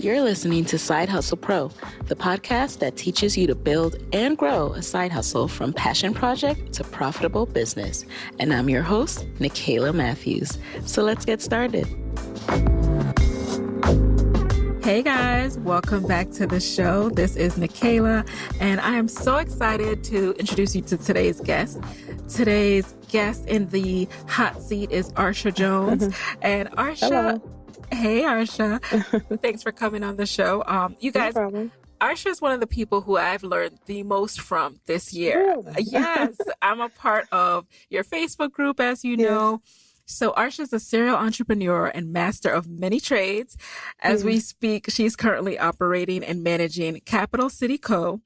You're listening to Side Hustle Pro, the podcast that teaches you to build and grow a side hustle from passion project to profitable business. And I'm your host, Nikayla Matthews. So let's get started. Hey guys, welcome back to the show. This is Nikayla, and I am so excited to introduce you to today's guest. Today's guest in the hot seat is Arsha Jones. And Arsha, hello. Hey Arsha, thanks for coming on the show. You guys, no problem. Arsha is one of the people who I've learned the most from this year. Really? Yes, I'm a part of your Facebook group, as you know. So Arsha is a serial entrepreneur and master of many trades. As we speak, she's currently operating and managing Capital City Co.,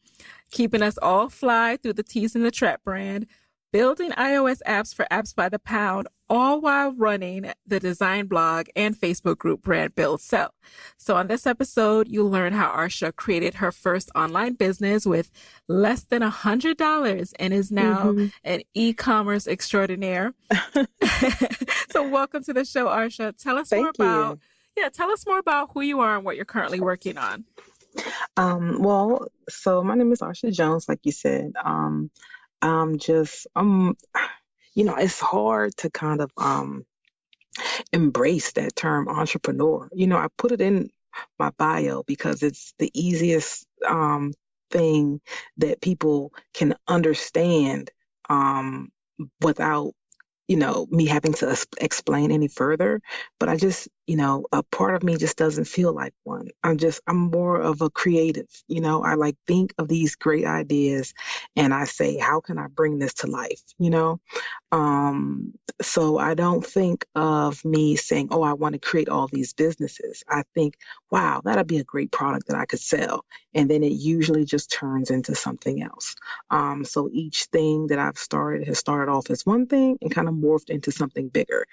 keeping us all fly through the Tees and the Trap brand, building iOS apps for Apps by the Pound, all while running the design blog and Facebook group Brand Build Sell. So on this episode, you'll learn how Arsha created her first online business with less than $100 and is now an e-commerce extraordinaire. So welcome to the show, Arsha. Tell us more about who you are and what you're currently working on. So my name is Arsha Jones, like you said. It's hard to kind of embrace that term entrepreneur. I put it in my bio because it's the easiest thing that people can understand without me having to explain any further. But I just, a part of me just doesn't feel like one. I'm more of a creative. I think of these great ideas and I say, how can I bring this to life? So I don't think of me saying, oh, I want to create all these businesses. I think, wow, that'd be a great product that I could sell. And then it usually just turns into something else. So each thing that I've started has started off as one thing and kind of morphed into something bigger,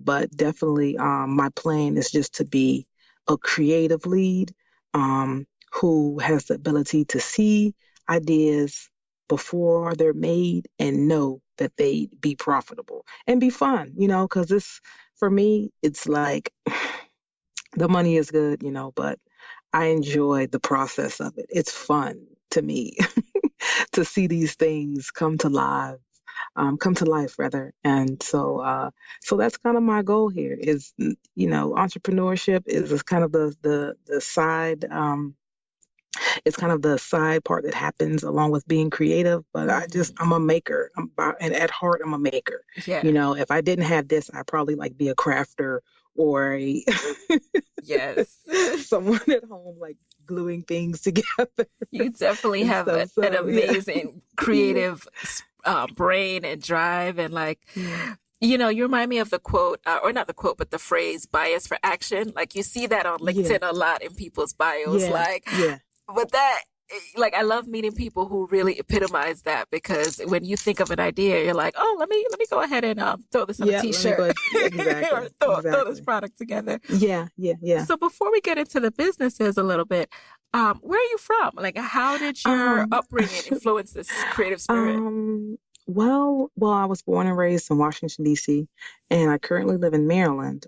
but definitely my plan is just to be a creative lead who has the ability to see ideas before they're made and know that they be profitable and be fun, because for me, it's like the money is good, but I enjoy the process of it. It's fun to me to see these things come to life. And so that's kind of my goal here is, entrepreneurship is kind of the side, it's kind of the side part that happens along with being creative, but I'm a maker. And at heart, I'm a maker. Yeah. If I didn't have this, I'd probably be a crafter or a someone at home, gluing things together. You definitely have an amazing creative brain and drive and you remind me of the quote, or not the quote, but the phrase bias for action. You see that on LinkedIn a lot in people's bios. But that, I love meeting people who really epitomize that, because when you think of an idea, you're like, oh, let me go ahead and throw this on a t-shirt or throw this product together. Yeah. So before we get into the businesses a little bit, where are you from? How did your upbringing influence this creative spirit? Well, I was born and raised in Washington, D.C., and I currently live in Maryland.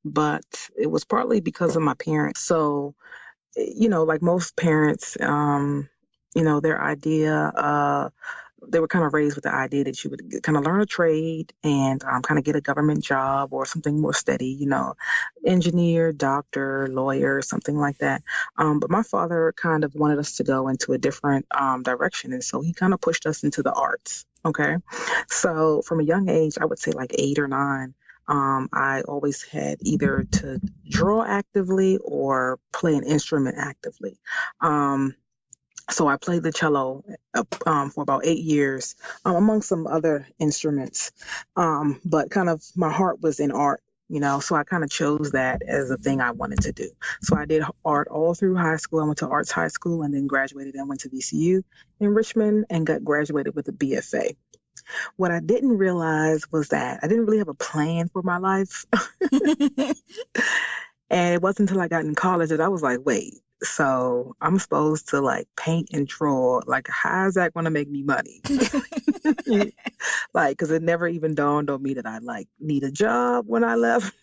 But it was partly because of my parents. So, like most parents, their idea, they were kind of raised with the idea that you would kind of learn a trade and kind of get a government job or something more steady, engineer, doctor, lawyer, something like that. But my father kind of wanted us to go into a different direction. And so he kind of pushed us into the arts. Okay. So from a young age, I would say 8 or 9, I always had either to draw actively or play an instrument actively. So I played the cello for about 8 years, among some other instruments. But kind of my heart was in art, so I kind of chose that as a thing I wanted to do. So I did art all through high school. I went to Arts High School and then graduated and went to VCU in Richmond and got graduated with a BFA. What I didn't realize was that I didn't really have a plan for my life. And it wasn't until I got in college that I was like, wait, so I'm supposed to paint and draw. How is that going to make me money? Because it never even dawned on me that I need a job when I left.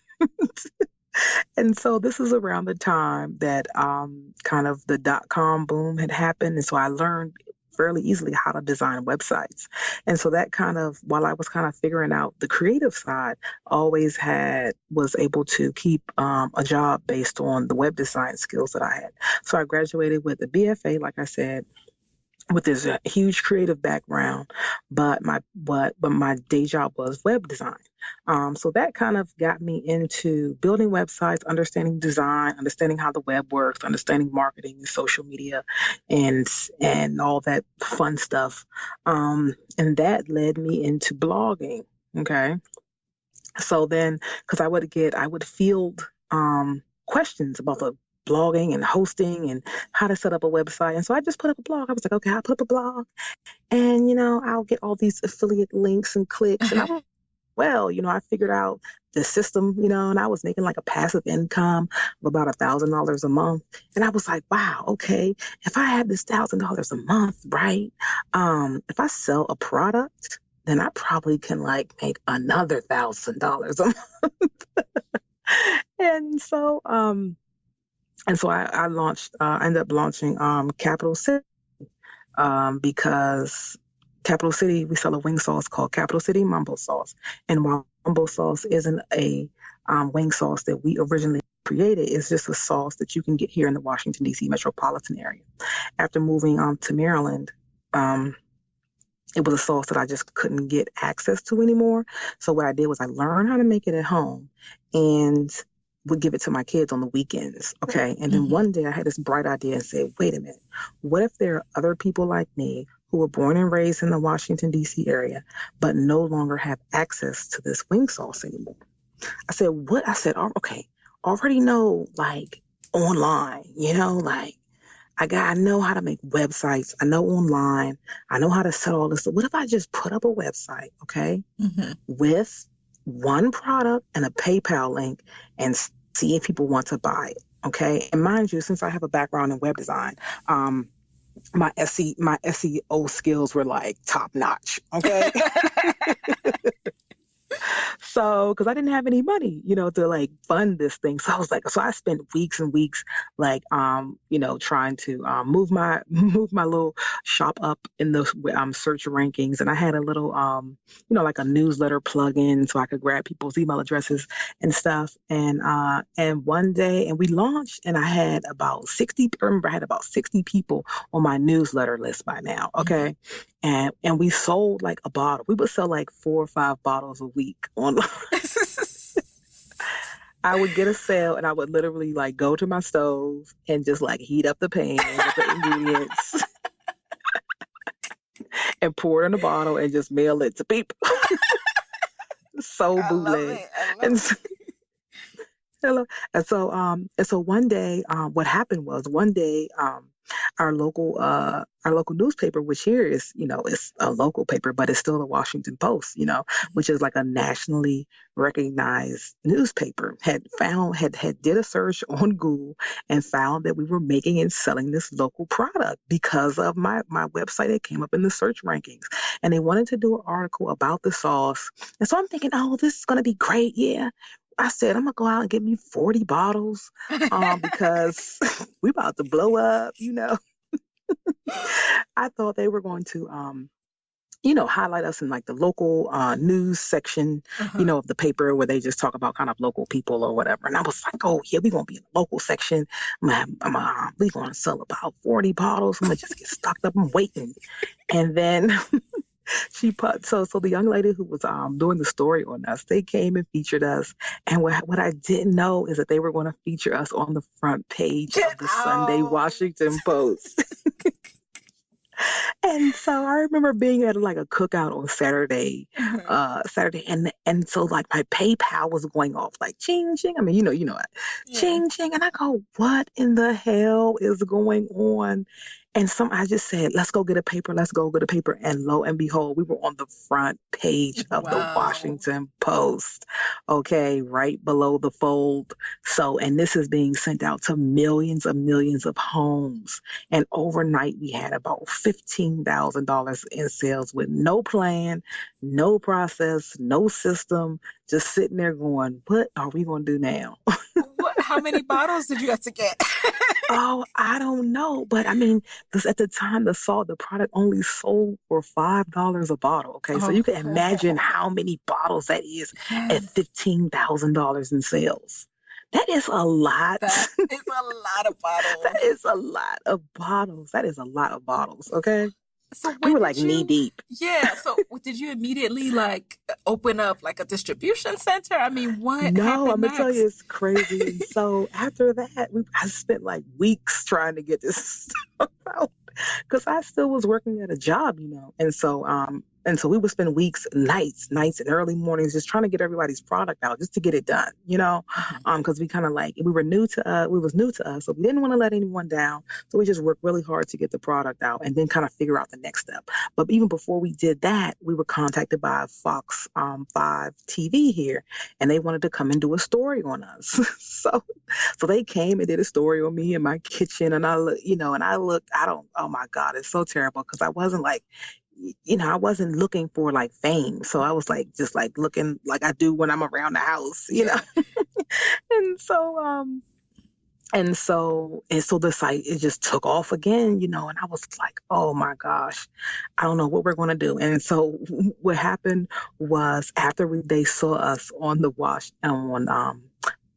And so this is around the time that kind of the .com boom had happened. And so I learned fairly easily how to design websites. And so that kind of, while I was kind of figuring out the creative side, was able to keep a job based on the web design skills that I had. So I graduated with a BFA, like I said, with this huge creative background, but my day job was web design. So that kind of got me into building websites, understanding design, understanding how the web works, understanding marketing, social media, and all that fun stuff. And that led me into blogging. Okay, so then, because I would field questions about the blogging and hosting and how to set up a website. And so I just put up a blog. I was like, okay, I'll put up a blog and, I'll get all these affiliate links and clicks. And I figured out the system, and I was making like a passive income of about $1,000 a month. And I was like, wow, okay, if I had this $1,000 a month, right? If I sell a product, then I probably can like make another $1,000 a month. And so, I ended up launching Capital City because Capital City, we sell a wing sauce called Capital City Mambo sauce. And while mambo sauce isn't a wing sauce that we originally created, it's just a sauce that you can get here in the Washington, D.C. metropolitan area. After moving to Maryland, it was a sauce that I just couldn't get access to anymore. So what I did was I learned how to make it at home and would give it to my kids on the weekends. Okay. And then one day I had this bright idea and said, wait a minute, what if there are other people like me who were born and raised in the Washington, D.C. area, but no longer have access to this wing sauce anymore? I said, what? I said, oh, okay, already know like online, like I know how to make websites. I know online. I know how to sell all this. So what if I just put up a website, okay, with one product and a PayPal link and see if people want to buy it, okay? And mind you, since I have a background in web design, my SEO skills were like top notch, okay? So, because I didn't have any money, to like fund this thing. So I was like, so I spent weeks and weeks, like, trying to move my little shop up in the search rankings. And I had a little, like a newsletter plugin so I could grab people's email addresses and stuff. And one day, and we launched, and I had about 60. Remember, I had about 60 people on my newsletter list by now. Okay. And we sold like a bottle. We would sell like 4 or 5 bottles a week online. I would get a sale and I would literally like go to my stove and just like heat up the pan with the ingredients and pour it in a bottle and just mail it to people. So bootleg. And so one day, what happened was our local newspaper, which here is, it's a local paper, but it's still the Washington Post, which is like a nationally recognized newspaper, had did a search on Google and found that we were making and selling this local product because of my website. It came up in the search rankings, and they wanted to do an article about the sauce. And so I'm thinking, oh, this is going to be great. Yeah. I said, I'm going to go out and get me 40 bottles because we about to blow up, I thought they were going to, highlight us in like the local news section, of the paper where they just talk about kind of local people or whatever. And I was like, oh, yeah, we're going to be in the local section. We're going to sell about 40 bottles. I'm going to just get stocked up. I'm waiting. And then so the young lady who was doing the story on us, they came and featured us. And what I didn't know is that they were going to feature us on the front page of the Sunday Washington Post. And so I remember being at like a cookout on Saturday, and so like my PayPal was going off like ching ching. I mean, ching ching, and I go, what in the hell is going on? And I just said, let's go get a paper. And lo and behold, we were on the front page of the Washington Post. Okay, right below the fold. So, and this is being sent out to millions of homes. And overnight, we had about $15,000 in sales with no plan, no process, no system, just sitting there going, what are we going to do now? how many bottles did you have to get? Oh, I don't know. But I mean, because at the time the product only sold for $5 a bottle. Okay. So you can imagine how many bottles that is at Yes. $15,000 in sales. That is a lot. That is a lot of bottles. That is a lot of bottles. That is a lot of bottles. Okay. So We when were did like knee deep. yeah, so did you immediately like open up like a distribution center? I mean, what No, happened I'm gonna tell you next? it's crazy. And so after that, I spent like weeks trying to get this stuff out because I still was working at a job, and so we would spend weeks, nights, and early mornings just trying to get everybody's product out, just to get it done, because we kind of like we was new to us, so we didn't want to let anyone down, so we just worked really hard to get the product out and then kind of figure out the next step. But even before we did that, we were contacted by Fox 5 TV here, and they wanted to come and do a story on us. So they came and did a story on me in my kitchen, and oh my God, it's so terrible because I wasn't like, I wasn't looking for like fame. So I was like, just like looking like I do when I'm around the house, and so the site, it just took off again, and I was like, oh my gosh, I don't know what we're going to do. And so what happened was after they saw us on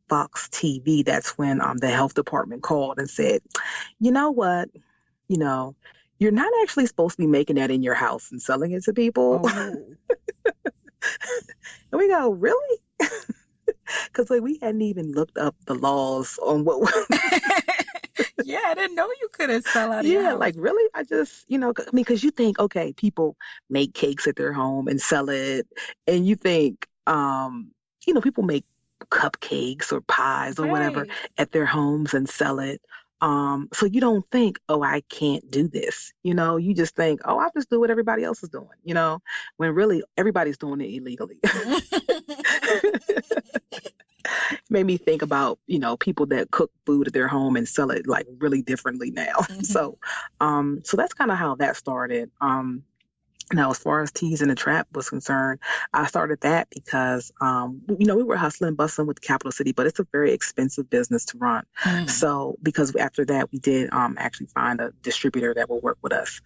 Fox TV, that's when the health department called and said, you know what, you're not actually supposed to be making that in your house and selling it to people. Oh. And we go, really? Because like we hadn't even looked up the laws on what Yeah, I didn't know you couldn't sell out of your house. like really, I just, because you think, okay, people make cakes at their home and sell it, and you think, people make cupcakes or pies or whatever at their homes and sell it. So you don't think, oh, I can't do this. You just think, oh, I'll just do what everybody else is doing, when really everybody's doing it illegally. Made me think about, people that cook food at their home and sell it like really differently now. Mm-hmm. So that's kind of how that started. Now, as far as Tees in the Trap was concerned, I started that because, we were hustling, bustling with the capital city, but it's a very expensive business to run. Mm. So because after that, we did actually find a distributor that will work with us.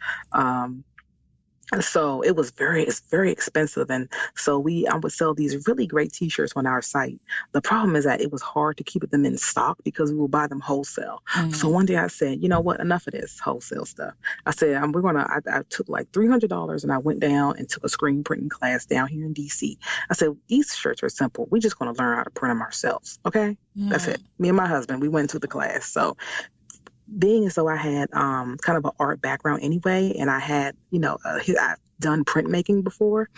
And so it's very expensive. And so I would sell these really great T-shirts on our site. The problem is that it was hard to keep them in stock because we would buy them wholesale. Mm-hmm. So one day I said, you know what, enough of this wholesale stuff. I said, I took like $300 and I went down and took a screen printing class down here in DC. I said, these shirts are simple. We're just going to learn how to print them ourselves. Okay. Mm-hmm. That's it. Me and my husband, we went to the class. So being as though I had kind of an art background anyway, and I had, I've done printmaking before,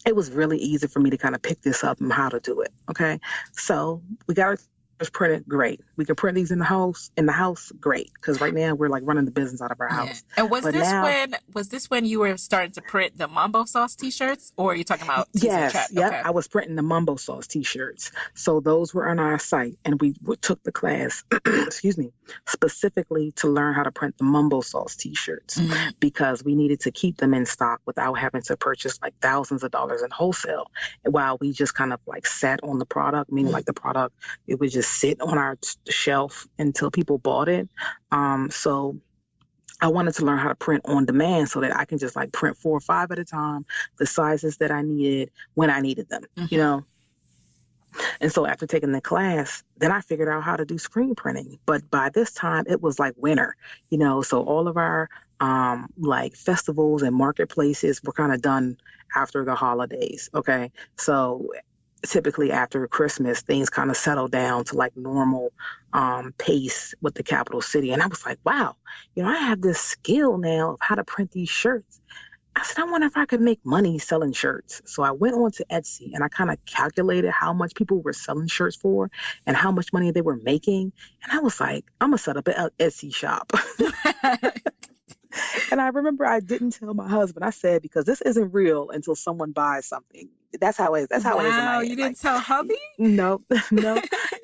it was really easy for me to kind of pick this up and how to do it. Okay. So we got our printed, great. We can print these in the house, great. Because right now we're like running the business out of our house. And was this when you were starting to print the mambo sauce T-shirts, or are you talking about Tees in the Trap? Yes, okay. I was printing the mambo sauce T-shirts. So those were on our site, and we took the class, excuse me, specifically to learn how to print the mambo sauce T-shirts, mm-hmm. because we needed to keep them in stock without having to purchase like thousands of dollars in wholesale. While we just kind of like sat on the product, meaning like the product, it would just sit on our shelf until people bought it. So I wanted to learn how to print on demand so that I can just like print 4 or 5 at a time, the sizes that I needed when I needed them, mm-hmm. And so after taking the class, then I figured out how to do screen printing. But by this time it was like winter, so all of our like festivals and marketplaces were kind of done after the holidays. Okay. So typically after Christmas, things kind of settle down to like normal pace with the capital city. And I was like, wow, I have this skill now of how to print these shirts. I said, I wonder if I could make money selling shirts. So I went on to Etsy and I kind of calculated how much people were selling shirts for and how much money they were making. And I was like, I'm going to set up an Etsy shop. And I remember I didn't tell my husband. I said, because this isn't real until someone buys something. That's how it is. That's how it is in my head. You didn't tell hubby? No.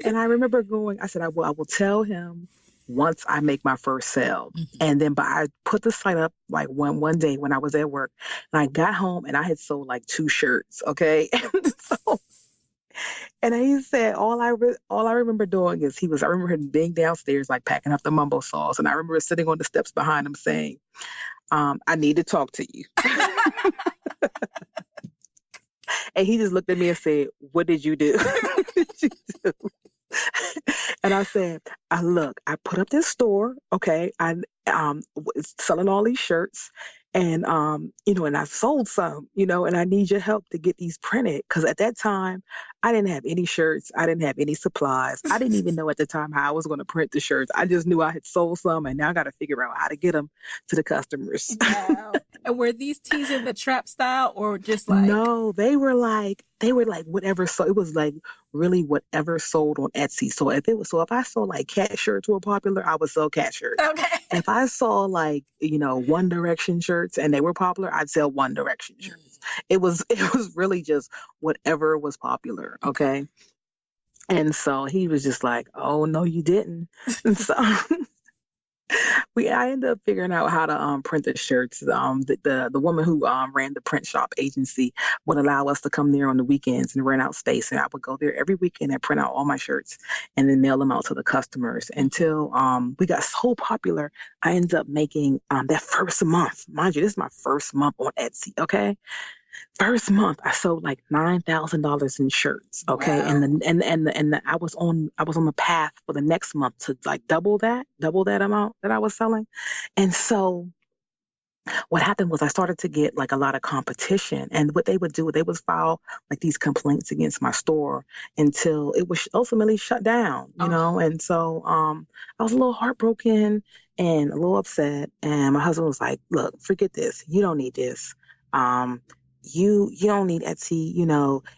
And I remember I said, I will tell him once I make my first sale. Mm-hmm. And then, but I put the site up like one day when I was at work, and I got home and I had sold like 2 shirts. Okay. And he said, all I remember doing is I remember him being downstairs, like packing up the mumbo sauce. And I remember sitting on the steps behind him saying, I need to talk to you. And he just looked at me and said, what did you do? What did you do? And I said, look, I put up this store, okay? I was selling all these shirts, and and I sold some, and I need your help to get these printed, because at that time I didn't have any shirts, I didn't have any supplies, I didn't even know at the time how I was going to print the shirts. I just knew I had sold some, and now I got to figure out how to get them to the customers. Wow. And were these tees in the trap style, or just like? No, they were like whatever. So it was like really whatever sold on Etsy. So if I saw like cat shirts were popular, I would sell cat shirts. Okay. If I saw like, One Direction shirts and they were popular, I'd sell One Direction shirts. It was really just whatever was popular. Okay. And so he was just like, oh no, you didn't. And so I ended up figuring out how to print the shirts. The woman who ran the print shop agency would allow us to come there on the weekends and rent out space, and I would go there every weekend and print out all my shirts and then mail them out to the customers until we got so popular. I ended up making that first month, mind you, this is my first month on Etsy. Okay. First month, I sold like $9,000 in shirts. Okay. Wow. And I was on the path for the next month to like double that amount that I was selling. And so what happened was I started to get like a lot of competition, and what they would do, they would file like these complaints against my store until it was ultimately shut down, And so I was a little heartbroken and a little upset. And my husband was like, look, forget this. You don't need this. You don't need Etsy,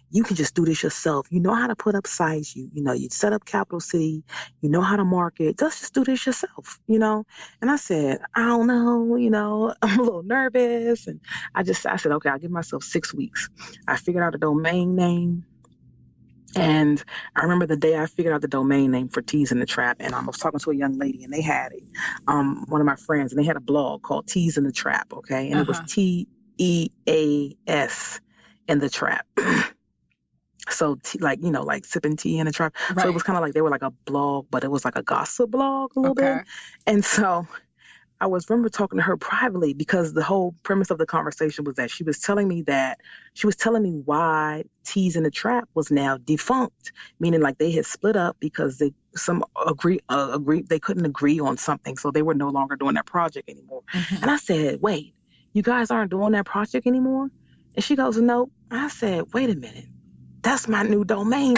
you can just do this yourself. You know how to put up sites, you set up Capital City, you know how to market, just do this yourself, And I said, I don't know, I'm a little nervous. And I said, okay, I'll give myself 6 weeks. I figured out a domain name. And I remember the day I figured out the domain name for Tees in the Trap, and I was talking to a young lady, and they had one of my friends, and they had a blog called Tees in the Trap, okay? And it was TEAS in the Trap. So like sipping tea in the trap. Right. So it was kind of like they were like a blog, but it was like a gossip blog a little bit. And so I remember talking to her privately, because the whole premise of the conversation was that she was telling me why Tees in the Trap was now defunct, meaning like they had split up because they couldn't agree on something, so they were no longer doing that project anymore. Mm-hmm. And I said, wait, you guys aren't doing that project anymore? And she goes, nope. I said, wait a minute, that's my new domain.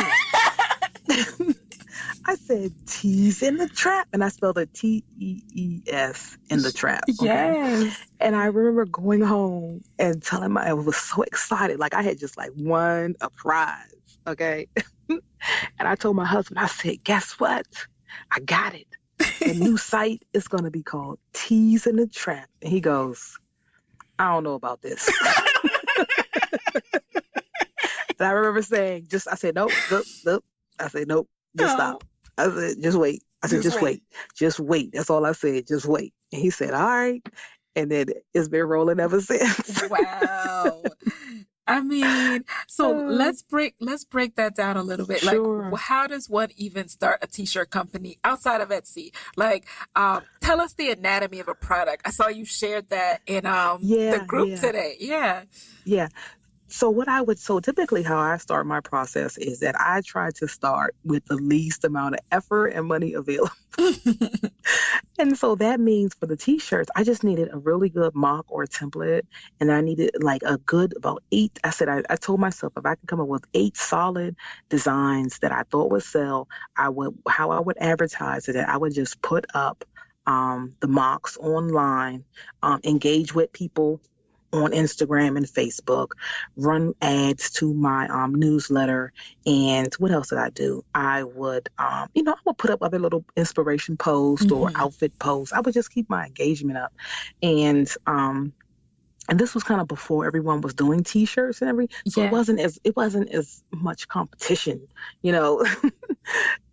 I said, Tees in the Trap, and I spelled it TEES in the Trap. Okay? Yes. And I remember going home and telling I was so excited, like I had just like won a prize. Okay. And I told my husband, I said, guess what? I got it. The new site is going to be called Tees in the Trap. And he goes, I don't know about this. And I remember saying, I said, nope. I said, nope, just stop. I said, just wait. I said, just wait. Just wait. That's all I said. Just wait. And he said, all right. And then it's been rolling ever since. Wow. I mean, so let's break that down a little bit. Sure. Like, how does one even start a t-shirt company outside of Etsy? Like, tell us the anatomy of a product. I saw you shared that in the group today. Yeah. Yeah. So typically how I start my process is that I try to start with the least amount of effort and money available. And so that means for the t-shirts, I just needed a really good mock or a template, and I needed like a good about 8. I told myself if I can come up with 8 solid designs that I thought would sell, how I would advertise it. I would just put up the mocks online, engage with people on Instagram and Facebook, run ads to my newsletter, and what else did I do? I would, I would put up other little inspiration posts or outfit posts. I would just keep my engagement up, and And this was kind of before everyone was doing t-shirts and so Yeah. it wasn't as much competition, you know,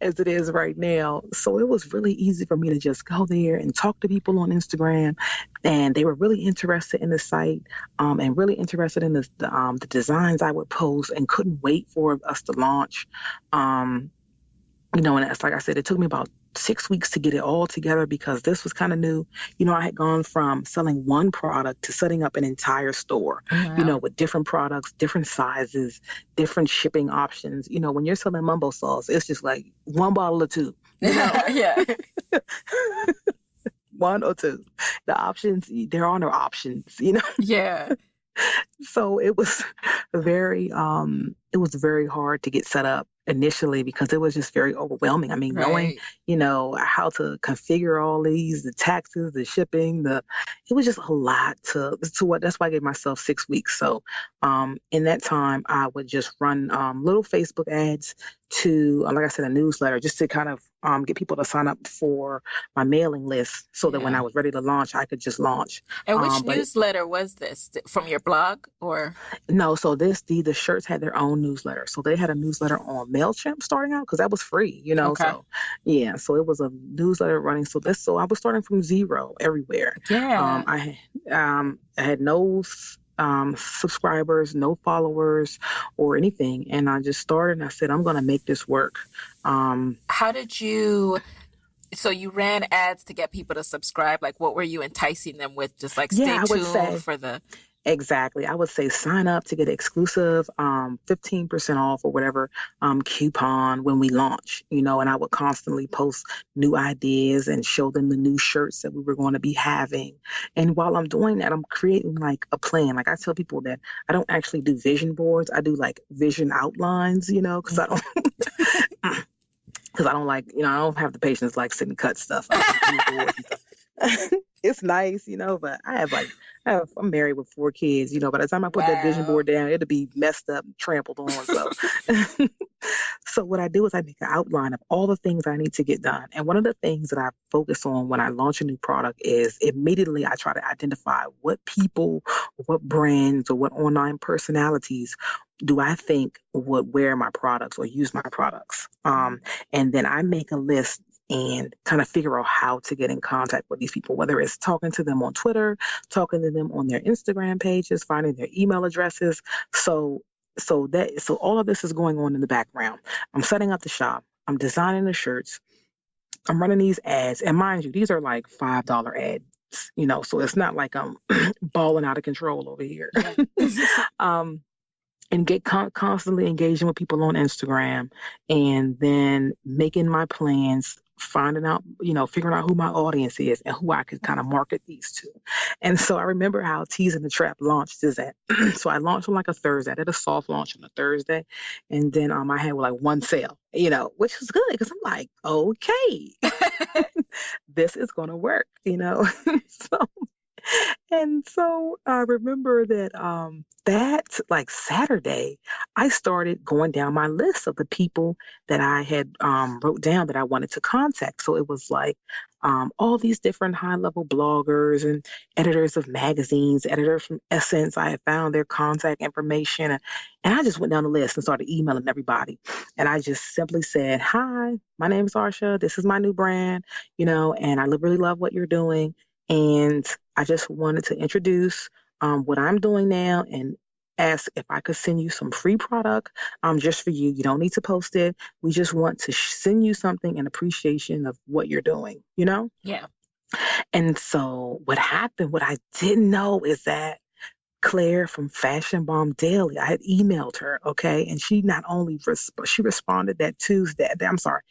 as it is right now. So it was really easy for me to just go there and talk to people on Instagram, and they were really interested in the site, and really interested in the designs I would post, and couldn't wait for us to launch. You know, and it's like I said, it took me about 6 weeks to get it all together because this was kind of new. You know, I had gone from selling one product to setting up an entire store, you know, Wow. with different products, different sizes, different shipping options. You know, when you're selling mambo sauce, it's just like one bottle or two, you know, Yeah. one or two. The options, there are no options, you know. Yeah. So it was very hard to get set up initially because it was just very overwhelming. I mean, knowing, Right. you know, how to configure all these, the taxes, the shipping, it was just a lot to what, that's why I gave myself 6 weeks. So, in that time I would just run, little Facebook ads to, like I said, a newsletter just to kind of, get people to sign up for my mailing list so that when I Yeah. was ready to launch, I could just launch. And which But newsletter was this? From your blog or? No, so the shirts had their own newsletter. So they had a newsletter on MailChimp starting out because that was free, you know. Okay. So yeah, so it was a newsletter running. So I was starting from zero everywhere. Yeah. I had no subscribers, no followers or anything. And I just started and I said, I'm gonna make this work. How did you, so you ran ads to get people to subscribe? Like, what were you enticing them with? Just like, Yeah, stay I would tuned say for the, exactly. I would say sign up to get exclusive 15% off or whatever coupon when we launch, you know, and I would constantly post new ideas and show them the new shirts that we were going to be having. And while I'm doing that, I'm creating like a plan. Like I tell people that I don't actually do vision boards. I do like vision outlines, you know, because I don't because I don't like, you know, I don't have the patience like sitting cut stuff out on boards and stuff. It's nice, you know, but I'm married with 4 kids, you know, by the time I put that vision wow. board down, it'll be messed up and trampled on. So so what I do is I make an outline of all the things I need to get done. And one of the things that I focus on when I launch a new product is immediately I try to identify what people, what brands, or what online personalities do I think would wear my products or use my products. And then I make a list and kind of figure out how to get in contact with these people, whether it's talking to them on Twitter, talking to them on their Instagram pages, finding their email addresses. So all of this is going on in the background. I'm setting up the shop. I'm designing the shirts. I'm running these ads, and mind you, these are like $5 ads. You know, so it's not like I'm balling out of control over here. Yeah. um, and get constantly engaging with people on Instagram, and then making my plans, finding out, you know, figuring out who my audience is and who I could kind of market these to. And so I remember how Tees in the Trap launched is that. So I launched on like a Thursday. I did a soft launch on a Thursday. And then I had like one sale, you know, which was good because I'm like, okay, this is going to work, you know. So and so I remember that that like Saturday, I started going down my list of the people that I had wrote down that I wanted to contact. So it was like all these different high level bloggers and editors of magazines, editors from Essence. I had found their contact information, and I just went down the list and started emailing everybody. And I just simply said, "Hi, my name is Arsha. This is my new brand, you know, and I really love what you're doing. And I just wanted to introduce what I'm doing now and ask if I could send you some free product just for you. You don't need to post it. We just want to send you something in appreciation of what you're doing, you know?" Yeah. And so what happened, what I didn't know is that Claire from Fashion Bomb Daily. I had emailed her, okay, and she not only she responded that Tuesday. I'm sorry,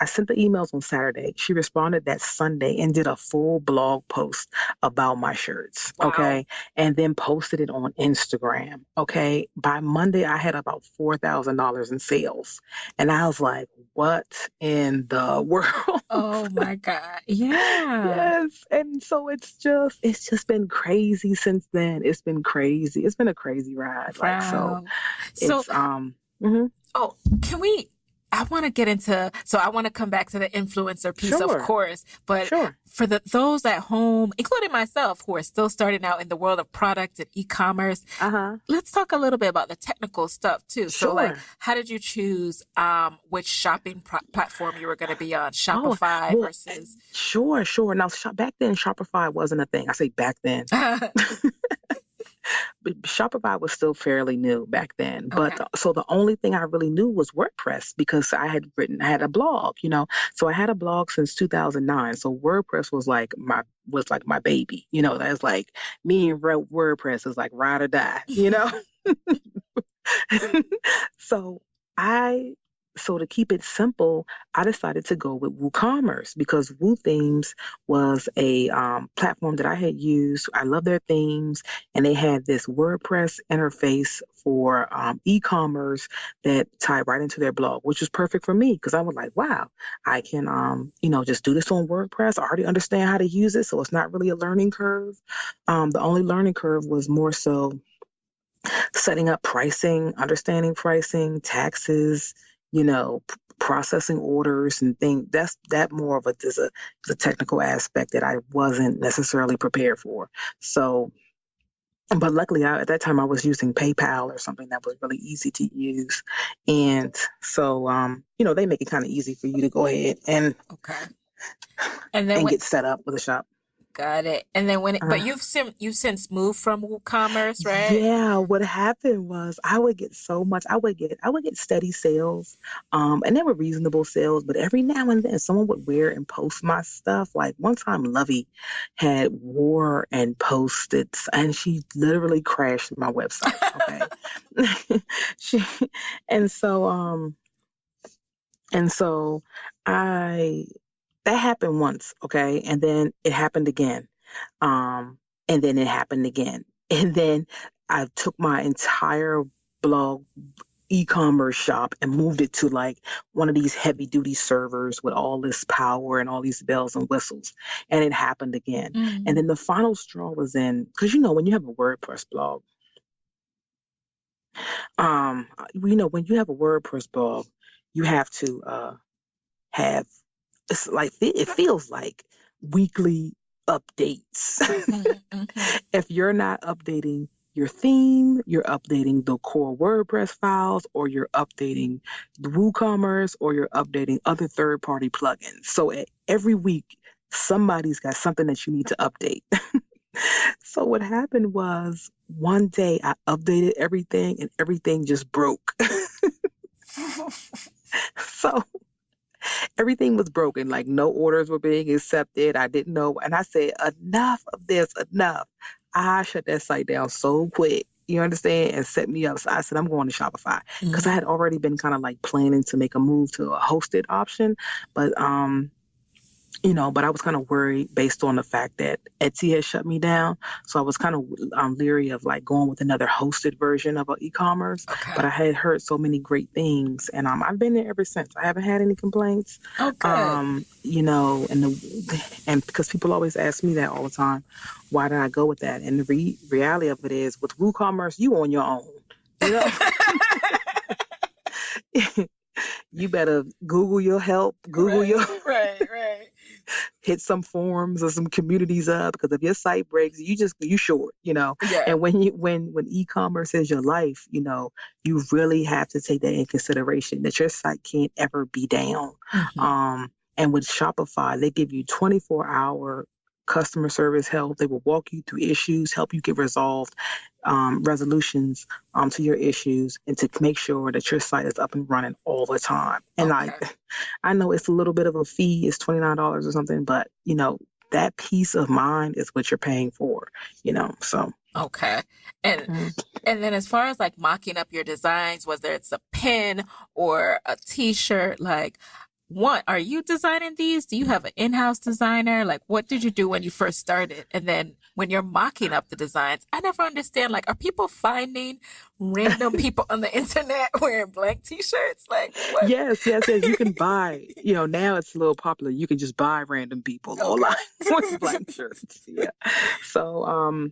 I sent the emails on Saturday. She responded that Sunday and did a full blog post about my shirts, Wow. okay, and then posted it on Instagram, okay. By Monday, I had about $4,000 in sales, and I was like, "What in the world?" Oh my God. Yeah. Yes. And so it's just been crazy since then. It's been crazy. It's been a crazy ride. Like so Wow. So, it's mhm. oh, can we? I want to get into, so I want to come back to the influencer piece, of Sure. course, but Sure. for those at home, including myself, who are still starting out in the world of product and e-commerce, let's talk a little bit about the technical stuff too. So like, Sure. how did you choose which shopping platform you were going to be on? Oh, Shopify well, versus sure. Now, back then, Shopify wasn't a thing. I say back then. But Shopify was still fairly new back then. Okay. But so the only thing I really knew was WordPress because I had a blog, you know. So I had a blog since 2009. So WordPress was like my baby, you know. That's like me and WordPress is like ride or die, you know. So I so to keep it simple, I decided to go with WooCommerce because WooThemes was a platform that I had used. I love their themes, and they had this WordPress interface for e-commerce that tied right into their blog, which was perfect for me because I was like, wow, I can just do this on WordPress. I already understand how to use it, so it's not really a learning curve. The only learning curve was more so setting up pricing, understanding pricing, taxes, processing orders and things. That more of is a technical aspect that I wasn't necessarily prepared for. So, but luckily at that time I was using PayPal or something that was really easy to use. And so, they make it kind of easy for you to go ahead and get set up with a shop. Got it. And then but you've since moved from WooCommerce, right? Yeah. What happened was I would get steady sales, and they were reasonable sales. But every now and then, someone would wear and post my stuff. Like one time, Lovey had wore and posted, and she literally crashed my website. Okay. That happened once, okay? And then it happened again. And then it happened again. And then I took my entire blog e-commerce shop and moved it to like one of these heavy duty servers with all this power and all these bells and whistles. And it happened again. Mm-hmm. And then the final straw was because when you have a WordPress blog, when you have a WordPress blog, you have to have it feels like weekly updates. Mm-hmm. If you're not updating your theme, you're updating the core WordPress files, or you're updating the WooCommerce, or you're updating other third-party plugins. So every week, somebody's got something that you need to update. So what happened was one day I updated everything and everything just broke. So everything was broken, like no orders were being accepted. I didn't know. And I said, enough of this, enough. I shut that site down so quick, you understand, and set me up. So I said, I'm going to Shopify because I had already been kind of like planning to make a move to a hosted option. But, but I was kind of worried based on the fact that Etsy had shut me down. So I was kind of leery of like going with another hosted version of e-commerce. Okay. But I had heard so many great things, and I've been there ever since. I haven't had any complaints. Okay. And because people always ask me that all the time, why did I go with that? And the reality of it is, with WooCommerce, you on your own. You know. You better Google your help, right. Hit some forums or some communities up, because if your site breaks, you short, Yeah. And when e-commerce is your life, you really have to take that in consideration, that your site can't ever be down. Mm-hmm. And with Shopify, they give you 24-hour customer service help. They will walk you through issues, help you get resolved, resolutions to your issues, and to make sure that your site is up and running all the time. And I know it's a little bit of a fee, it's $29 or something, but that peace of mind is what you're paying for, so. Okay. And then as far as like mocking up your designs, whether it's a pin or a t-shirt, like, what, are you designing these? Do you have an in-house designer? Like, what did you do when you first started? And then when you're mocking up the designs, I never understand, like, are people finding random people on the internet wearing blank t-shirts? Like, what? Yes. You can buy, now it's a little popular. You can just buy random people online with blank shirts. Yeah. So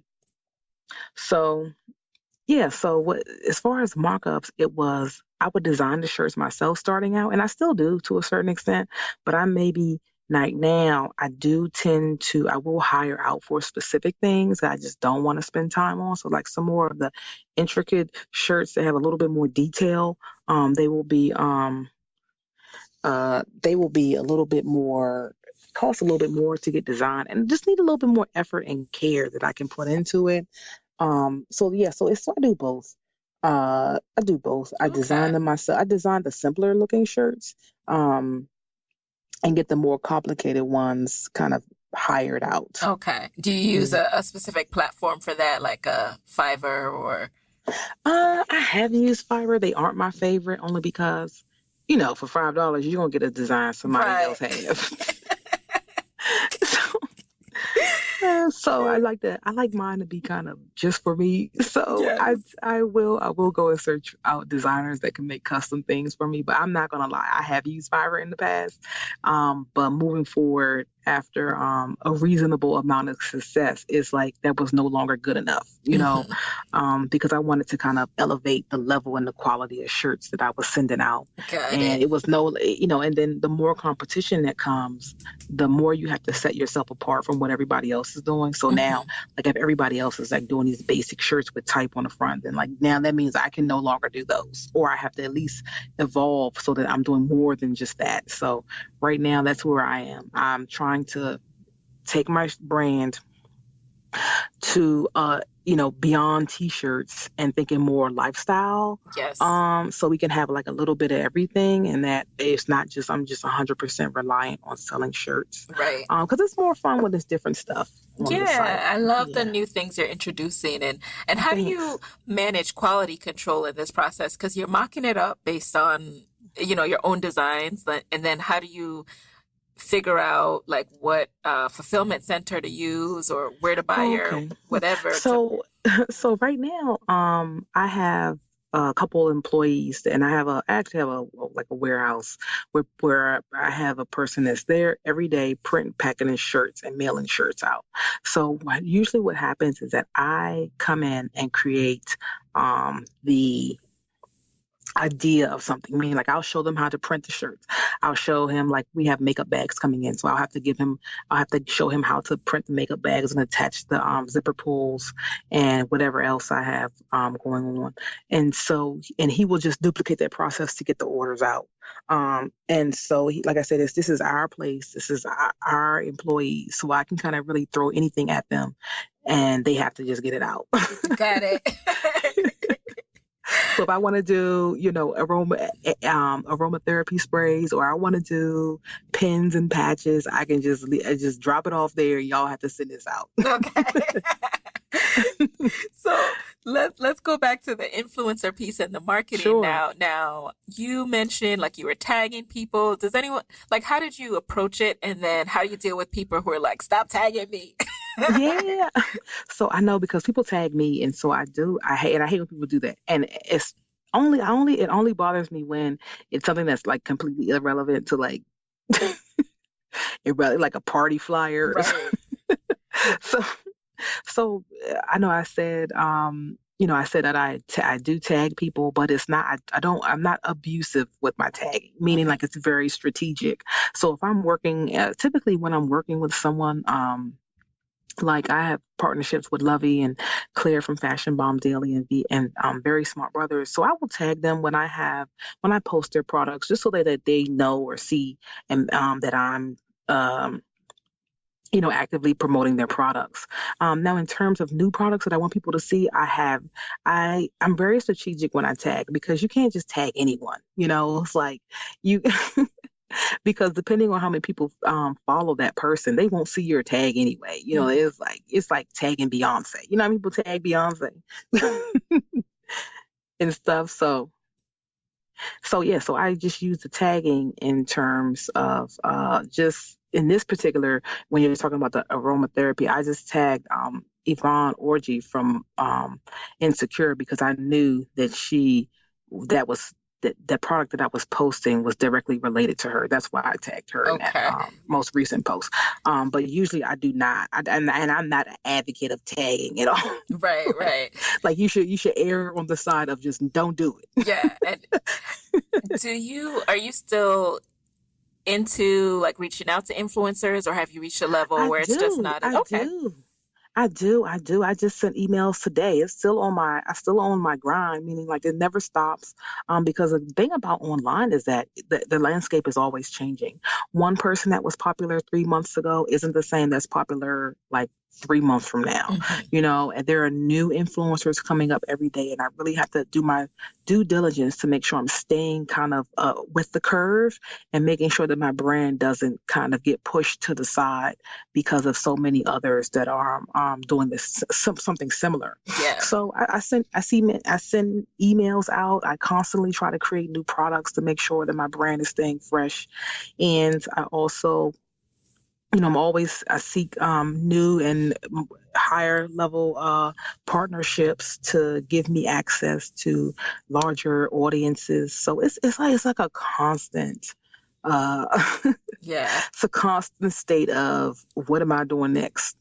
what, as far as mock-ups, it was I would design the shirts myself starting out, and I still do to a certain extent, but I maybe like now I do tend to I will hire out for specific things that I just don't want to spend time on. So like some more of the intricate shirts that have a little bit more detail, they will be they will be a little bit more cost a little bit more to get designed and just need a little bit more effort and care that I can put into it. So yeah, so I do both. I do both. I design Okay. them myself. I design the simpler looking shirts, and get the more complicated ones kind of hired out. Okay. Do you use Yeah. a specific platform for that, like a Fiverr or? I have used Fiverr. They aren't my favorite only because, for $5 you're gonna get a design somebody Right. else have. So so I like that. I like mine to be kind of just for me. So I Yes. I will go and search out designers that can make custom things for me. But I'm not gonna lie, I have used Fiverr in the past. But moving forward after a reasonable amount of success, it's like that was no longer good enough, Hmm. because I wanted to kind of elevate the level and the quality of shirts that I was sending out. Got And it. it was no, and then the more competition that comes, the more you have to set yourself apart from what everybody else is doing. So now, Hmm. like if everybody else is like doing these basic shirts with type on the front, then like now that means I can no longer do those, or I have to at least evolve so that I'm doing more than just that. So right now, that's where I am. I'm trying to take my brand to beyond t-shirts and thinking more lifestyle, Yes. so we can have like a little bit of everything, and that it's not just I'm just 100% reliant on selling shirts, Right. because it's more fun when there's different stuff on the site. Yeah, I love the Yeah. new things you're introducing, and Oh, how do thanks. you manage quality control in this process? Because you're mocking it up based on, your own designs, and then how do you figure out like what fulfillment center to use or where to buy Oh, your okay. whatever to. So, so right now, I have a couple employees, and I actually have a like a warehouse where I have a person that's there every day, printing, packing in shirts and mailing shirts out. So usually what happens is that I come in and create the idea of something. Meaning, like I'll show them how to print the shirts. I'll show him like we have makeup bags coming in, so I'll have to show him how to print the makeup bags and attach the zipper pulls and whatever else I have going on. And he will just duplicate that process to get the orders out. And so, like I said, this is our place. This is our employees, so I can kind of really throw anything at them, and they have to just get it out. Got it. So if I want to do, aromatherapy sprays, or I want to do pins and patches, I can just drop it off there. Y'all have to send this out. Okay. So let's go back to the influencer piece and the marketing Sure. now. Now you mentioned like you were tagging people. Does anyone like how did you approach it? And then how do you deal with people who are like, stop tagging me? Yeah. So I know because people tag me, and so I do. I hate when people do that. And it only bothers me when it's something that's like completely irrelevant to like like a party flyer. Right. So I know I said that I do tag people, but it's not, I'm not abusive with my tagging, meaning Hmm. like it's very strategic. So if I'm working, typically when I'm working with someone, like I have partnerships with Lovey and Claire from Fashion Bomb Daily and Very Smart Brothers. So I will tag them when I post their products, just so that they know or see, and that I'm um, actively promoting their products. Now, in terms of new products that I want people to see, I'm very strategic when I tag, because you can't just tag anyone. It's like you because depending on how many people follow that person, they won't see your tag anyway. Hmm. It's like tagging Beyonce. How many people tag Beyonce and stuff. So yeah, so I just use the tagging in terms of just in this particular, when you're talking about the aromatherapy, I just tagged Yvonne Orji from Insecure, because I knew that that was that product that I was posting was directly related to her. That's why I tagged her in that Okay. most recent post. But usually I do not, and I'm not an advocate of tagging at all. Right, right. Like you should err on the side of just don't do it. Yeah. And are you still into like reaching out to influencers, or have you reached a level where it's just not? I Okay. do. I do. I do. I just sent emails today. I still on my grind, meaning like it never stops. Because the thing about online is that the landscape is always changing. One person that was popular 3 months ago isn't the same that's popular like 3 months from now, Mm-hmm. and there are new influencers coming up every day. And I really have to do my due diligence to make sure I'm staying kind of with the curve and making sure that my brand doesn't kind of get pushed to the side because of so many others that are doing something similar. Yeah. So I send emails out. I constantly try to create new products to make sure that my brand is staying fresh, and I also I seek new and higher level partnerships to give me access to larger audiences. So it's like a constant Yeah. it's a constant state of what am I doing next?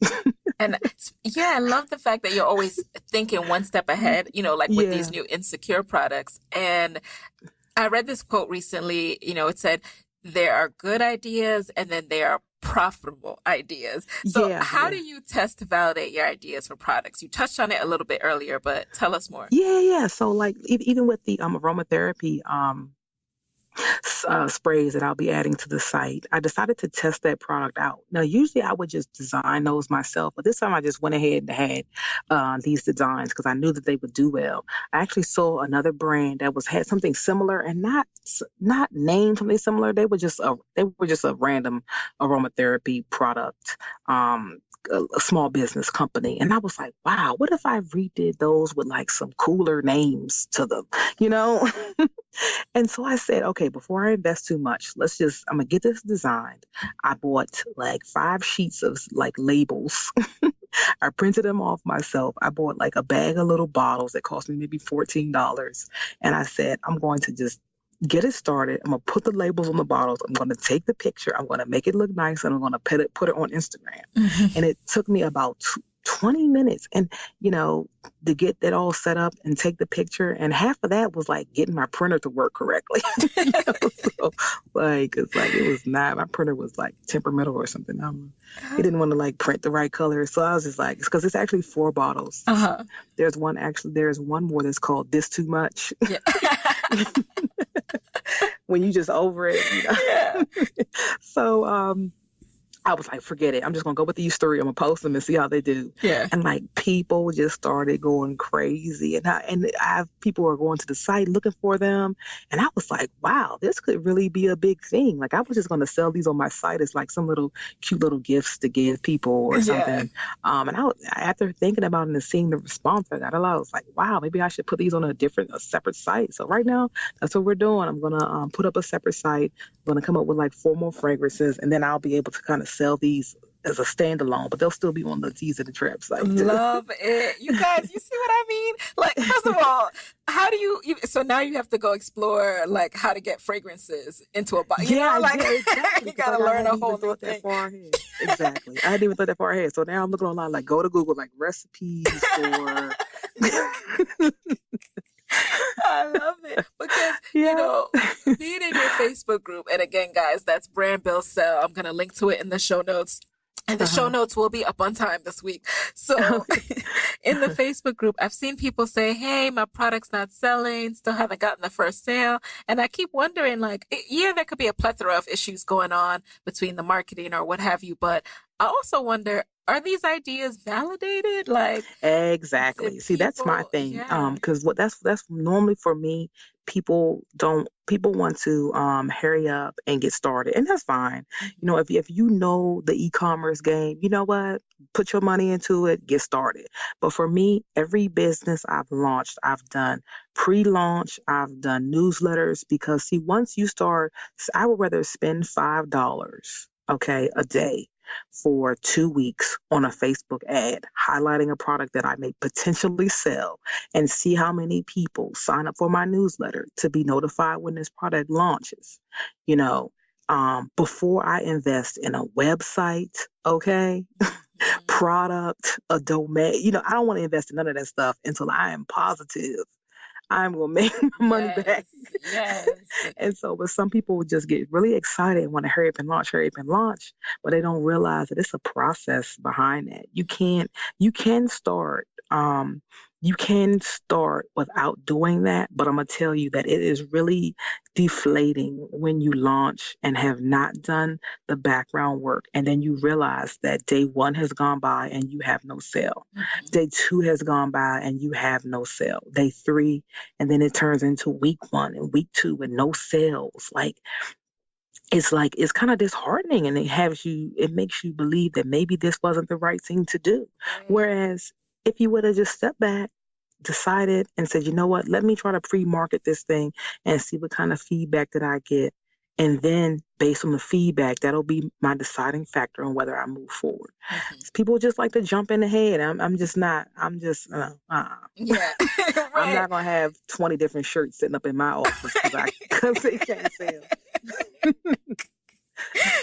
And yeah, I love the fact that you're always thinking one step ahead, like with Yeah. these new insecure products. And I read this quote recently, it said, there are good ideas and then there are profitable ideas. So how do you test to validate your ideas for products? You touched on it a little bit earlier, but tell us more. Yeah. So like even with the aromatherapy sprays that I'll be adding to the site, I decided to test that product out. Now, usually I would just design those myself, but this time I just went ahead and had these designs because I knew that they would do well. I actually saw another brand that had something similar and not named something similar. They were just a random aromatherapy product. A small business company, and I was like, wow, what if I redid those with like some cooler names to them, And so I said, okay, before I invest too much, I'm gonna get this designed. I bought like 5 sheets of like labels. I printed them off myself. I bought like a bag of little bottles that cost me maybe $14. And I said, I'm going to just get it started. I'm going to put the labels on the bottles. I'm going to take the picture. I'm going to make it look nice. And I'm going to put it on Instagram. And it took me about 20 minutes and to get that all set up and take the picture, and half of that was like getting my printer to work correctly. So like it was not, my printer was like temperamental or something. It didn't want to like print the right color, so I was just like, because it's actually 4 bottles. There's one more that's called This Too Much. Yeah. When you just over it, Yeah. So I was like, forget it. I'm just going to go with these 3. I'm going to post them and see how they do. Yeah. And like people just started going crazy. And I have people are going to the site looking for them. And I was like, wow, this could really be a big thing. Like I was just going to sell these on my site as like some little cute little gifts to give people or something. And after thinking about it and seeing the response I got, I was like, wow, maybe I should put these on a separate site. So right now, that's what we're doing. I'm going to put up a separate site. I'm going to come up with like 4 more fragrances, and then I'll be able to kind of sell these as a standalone, but they'll still be on the Tees of the Trap site too. Love it. You guys, you see what I mean? Like, first of all, how do you so now you have to go explore like how to get fragrances into a bottle. Exactly. You gotta learn a whole new thing. Exactly. I hadn't even thought that far ahead. So now I'm looking online, like go to Google, like recipes for I love it because, being in your Facebook group, and again, guys, that's Brand Build Sell. I'm going to link to it in the show notes. And the show notes will be up on time this week. So in the Facebook group, I've seen people say, hey, my product's not selling, still haven't gotten the first sale. And I keep wondering, like, yeah, there could be a plethora of issues going on between the marketing or what have you. But I also wonder, are these ideas validated? Like, exactly. See, that's my thing. Because that's normally for me, people want to hurry up and get started, and that's fine. If you know the e-commerce game, you know what? Put your money into it, get started. But for me, every business I've launched, I've done pre-launch, I've done newsletters, because see, once you start, I would rather spend $5, okay, a day for 2 weeks on a Facebook ad, highlighting a product that I may potentially sell, and see how many people sign up for my newsletter to be notified when this product launches. You know, before I invest in a website, okay, product, a domain, I don't want to invest in none of that stuff until I am positive I'm going to make my money back. Yes. And so, but some people just get really excited and want to hurry up and launch, but they don't realize that it's a process behind that. You can start without doing that, but I'm going to tell you that it is really deflating when you launch and have not done the background work. And then you realize that day 1 has gone by and you have no sale. Day 2 has gone by and you have no sale. Day 3, and then it turns into week 1 and week 2 with no sales. It's kind of disheartening, and it makes you believe that maybe this wasn't the right thing to do. Right. Whereas if you would have just stepped back, decided, and said, you know what, let me try to pre-market this thing and see what kind of feedback that I get. And then based on the feedback, that'll be my deciding factor on whether I move forward. People just like to jump in the head. I'm just not. I'm just, Yeah. Right. I'm not going to have 20 different shirts sitting up in my office because they can't sell.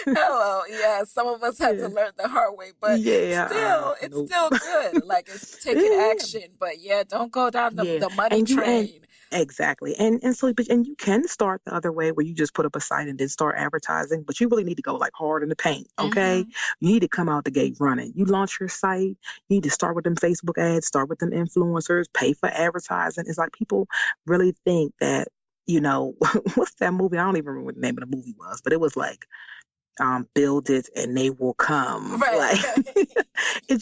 Hello. Yeah, some of us had to learn the hard way, but still, it's still good. Like, it's taking action, but don't go down the money train. Exactly. And you can start the other way where you just put up a site and then start advertising, but you really need to go like hard in the paint. Okay. You need to come out the gate running. You launch your site. You need to start with them Facebook ads, start with them influencers, pay for advertising. It's like people really think that, what's that movie? I don't even remember what the name of the movie was, but it was like, build it and they will come. Right. It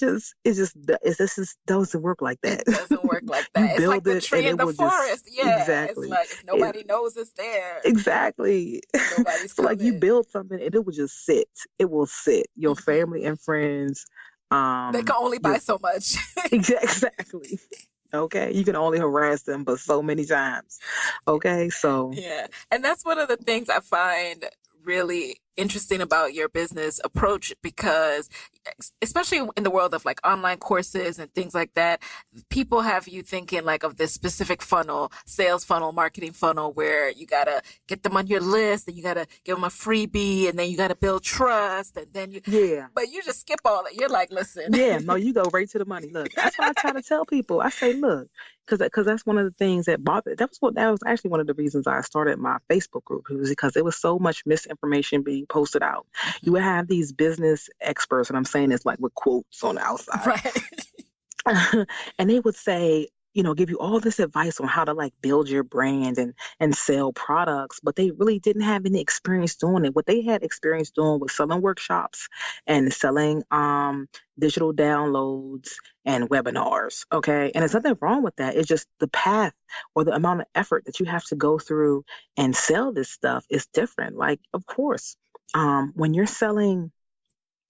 doesn't work like that. It doesn't work like that. It's like the tree in the forest. Exactly. It's like if nobody knows it's there. Exactly. Nobody's so like you build something and it will just sit. It will sit. Your family and friends. They can only buy so much. Exactly. Okay. You can only harass them but so many times. Okay. So yeah. And that's one of the things I find really interesting about your business approach, because especially in the world of like online courses and things like that, people have you thinking like of this specific funnel, sales funnel, marketing funnel, where you got to get them on your list and you got to give them a freebie and then you got to build trust and then but you just skip all that. You're like, listen. No, you go right to the money. Look, that's why I try to tell people. I say, look, because that's one of the things that bothered. That was actually one of the reasons I started my Facebook group. It was because there was so much misinformation being posted out. You would have these business experts, and I'm saying this like with quotes on the outside, right? And they would say, give you all this advice on how to like build your brand and sell products, but they really didn't have any experience doing it. What they had experience doing was selling workshops and selling digital downloads and webinars. Okay. And there's nothing wrong with that. It's just the path or the amount of effort that you have to go through and sell this stuff is different. Like, of course, when you're selling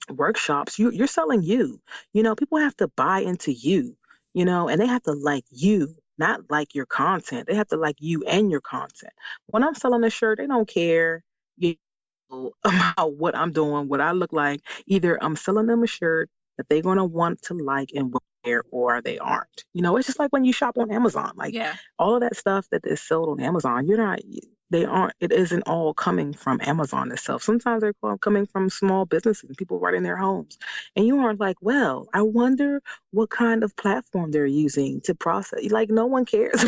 workshops, you're selling you. People have to buy into you. And they have to like you, not like your content. They have to like you and your content. When I'm selling a shirt, they don't care about what I'm doing, what I look like. Either I'm selling them a shirt that they're going to want to like and wear, or they aren't. It's just like when you shop on Amazon. Like all of that stuff that is sold on Amazon, it isn't all coming from Amazon itself. Sometimes they're coming from small businesses and people right in their homes. And you aren't like, well, I wonder what kind of platform they're using to process. Like, no one cares.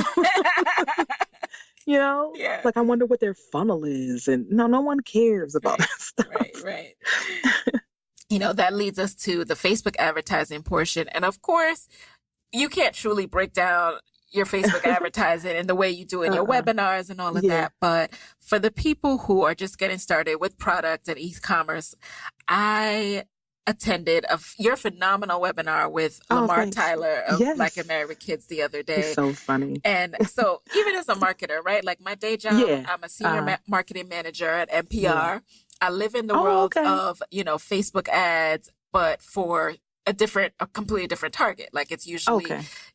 Like, I wonder what their funnel is. And no one cares about that stuff. Right. That leads us to the Facebook advertising portion. And of course, you can't truly break down your Facebook advertising and the way you do in your webinars and all of that. But for the people who are just getting started with product and e-commerce, I attended your phenomenal webinar with Lamar Tyler of Black and Married with Kids the other day. It's so funny. And so even as a marketer, right? Like my day job, I'm a senior marketing manager at NPR. I live in the world of, Facebook ads, but for a completely different target. Like it's usually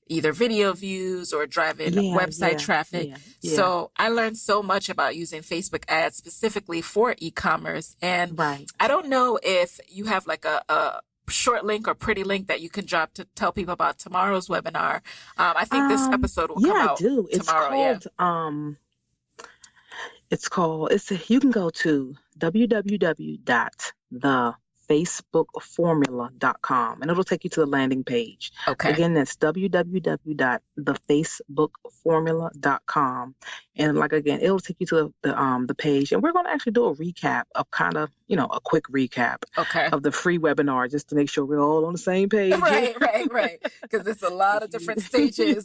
either video views or driving website traffic. So I learned so much about using Facebook ads specifically for e-commerce. And I don't know if you have like a short link or pretty link that you can drop to tell people about tomorrow's webinar. I think this episode will come out tomorrow. You can go to www.thefacebookformula.com and it'll take you to the landing page. Again, that's www.thefacebookformula.com. And again, it'll take you to the page. And we're going to actually do a recap of a quick recap of the free webinar just to make sure we're all on the same page. Right. Because it's a lot of different stages.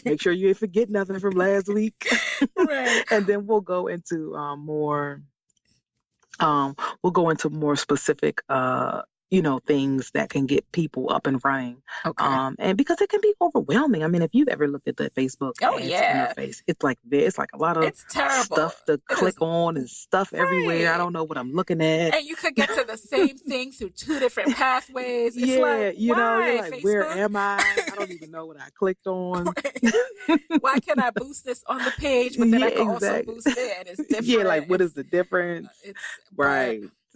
Make sure you didn't forget nothing from last week. And then we'll go into more specific, things that can get people up and running. And because it can be overwhelming. I mean, if you've ever looked at the Facebook ads interface, it's like a lot of stuff to click on and stuff everywhere. I don't know what I'm looking at. And you could get to the same thing through two different pathways. It's you're like, Facebook? where am I? I don't even know what I clicked on. Why can I boost this on the page, but then I can also boost it and it's different? What is the difference?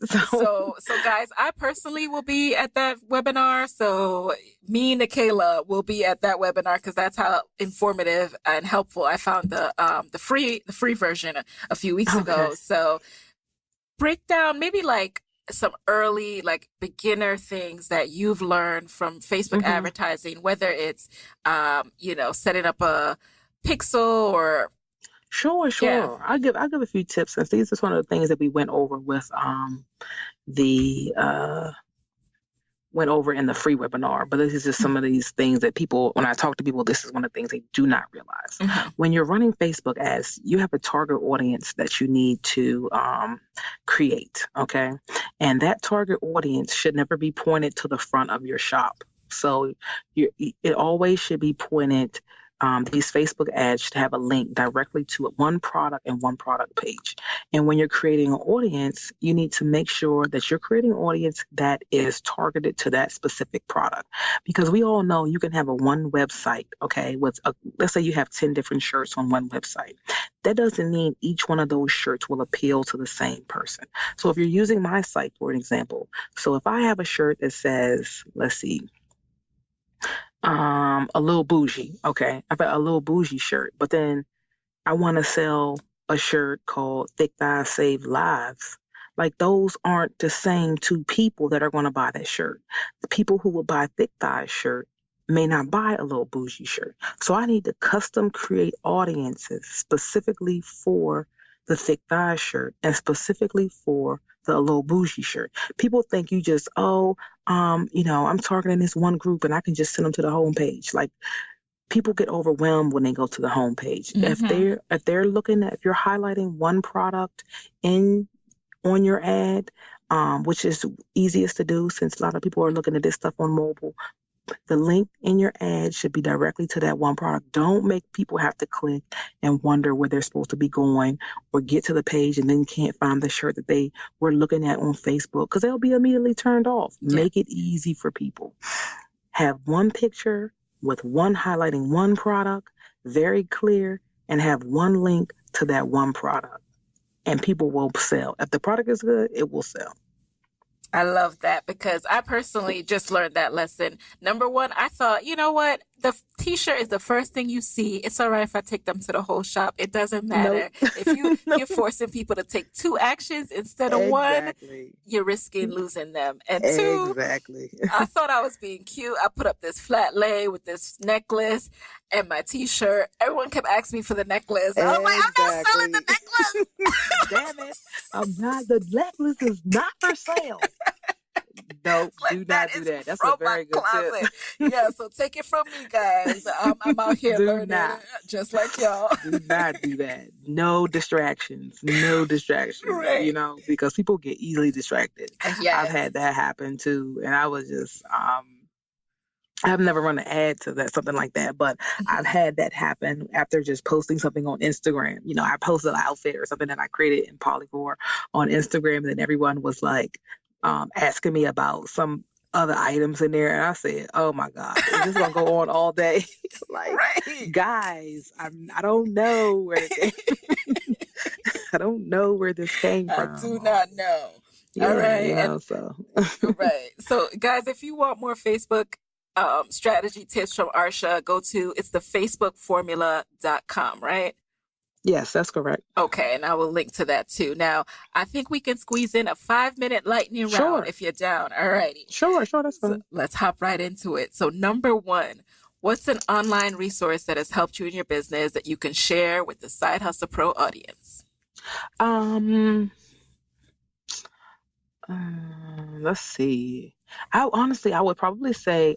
So guys, I personally will be at that webinar. So me and Nikayla will be at that webinar because that's how informative and helpful I found the free version a few weeks ago. So break down maybe some early beginner things that you've learned from Facebook advertising, whether it's setting up a pixel or Sure. Yeah. I'll give a few tips. And these are one of the things that we went over with went over in the free webinar. But this is just some of these things that when I talk to people, this is one of the things they do not realize. When you're running Facebook ads, you have a target audience that you need to create. Okay. And that target audience should never be pointed to the front of your shop. So it always should be pointed. These Facebook ads should have a link directly to one product and one product page. And when you're creating an audience, you need to make sure that you're creating an audience that is targeted to that specific product. Because we all know you can have one website, let's say you have 10 different shirts on one website. That doesn't mean each one of those shirts will appeal to the same person. So if you're using my site, for an example, so if I have a shirt that says, let's see, a little bougie. Okay. I've got a little bougie shirt, but then I want to sell a shirt called Thick Thighs Save Lives. Those aren't the same two people that are going to buy that shirt. The people who will buy Thick Thighs shirt may not buy a little bougie shirt. So I need to custom create audiences specifically for the Thick Thighs shirt and specifically for the little bougie shirt. People think you just, I'm targeting this one group and I can just send them to the homepage. People get overwhelmed when they go to the homepage. If they're looking at, if you're highlighting one product on your ad, which is easiest to do since a lot of people are looking at this stuff on mobile, the link in your ad should be directly to that one product. Don't make people have to click and wonder where they're supposed to be going or get to the page and then can't find the shirt that they were looking at on Facebook because they'll be immediately turned off. Make it easy for people. Have one picture with highlighting one product, very clear, and have one link to that one product. And people will sell. If the product is good, it will sell. I love that because I personally just learned that lesson. Number one, I thought, you know what? The t-shirt is the first thing you see. It's all right if I take them to the whole shop. It doesn't matter. Nope. If you're forcing people to take two actions instead of one, you're risking losing them. And two, I thought I was being cute. I put up this flat lay with this necklace and my t-shirt. Everyone kept asking me for the necklace. I was like, I'm not selling the necklace. Damn it. The necklace is not for sale. No, do not do that. That's a very good tip. Yeah, so take it from me, guys. I'm out here learning just like y'all. Do not do that. No distractions. Right. Because people get easily distracted. Yes. I've had that happen too. And I was just, I've never run an ad to that, something like that, but I've had that happen after just posting something on Instagram. I posted an outfit or something that I created in Polyvore on Instagram, and then everyone was asking me about some other items in there. And I said, oh my God, is this going to go on all day? Like, Right. guys, I don't know where I don't know where this came I from. do not know. All Yeah, right. And so. right. So guys, if you want more Facebook strategy tips from Arsha, it's the facebookformula.com, right? Yes, that's correct. Okay, and I will link to that too. Now, I think we can squeeze in a 5-minute lightning round if you're down. All righty. Sure, that's fine. So let's hop right into it. So number 1, what's an online resource that has helped you in your business that you can share with the Side Hustle Pro audience? Let's see. I would probably say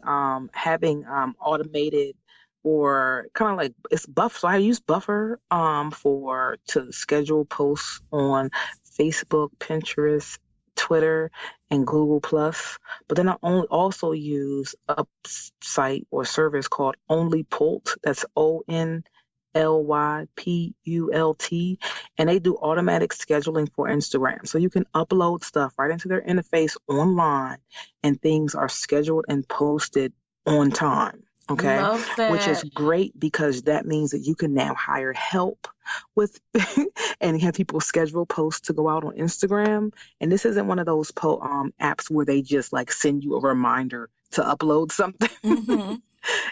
having automated or kind of like it's Buff. So I use Buffer to schedule posts on Facebook, Pinterest, Twitter, and Google Plus. But then I also use a site or service called Only Pult. That's ONLYPULT, and they do automatic scheduling for Instagram. So you can upload stuff right into their interface online, and things are scheduled and posted on time. Okay. Love that. Which is great because that means that you can now hire help with and have people schedule posts to go out on Instagram. And this isn't one of those apps where they just like send you a reminder to upload something. Mm-hmm.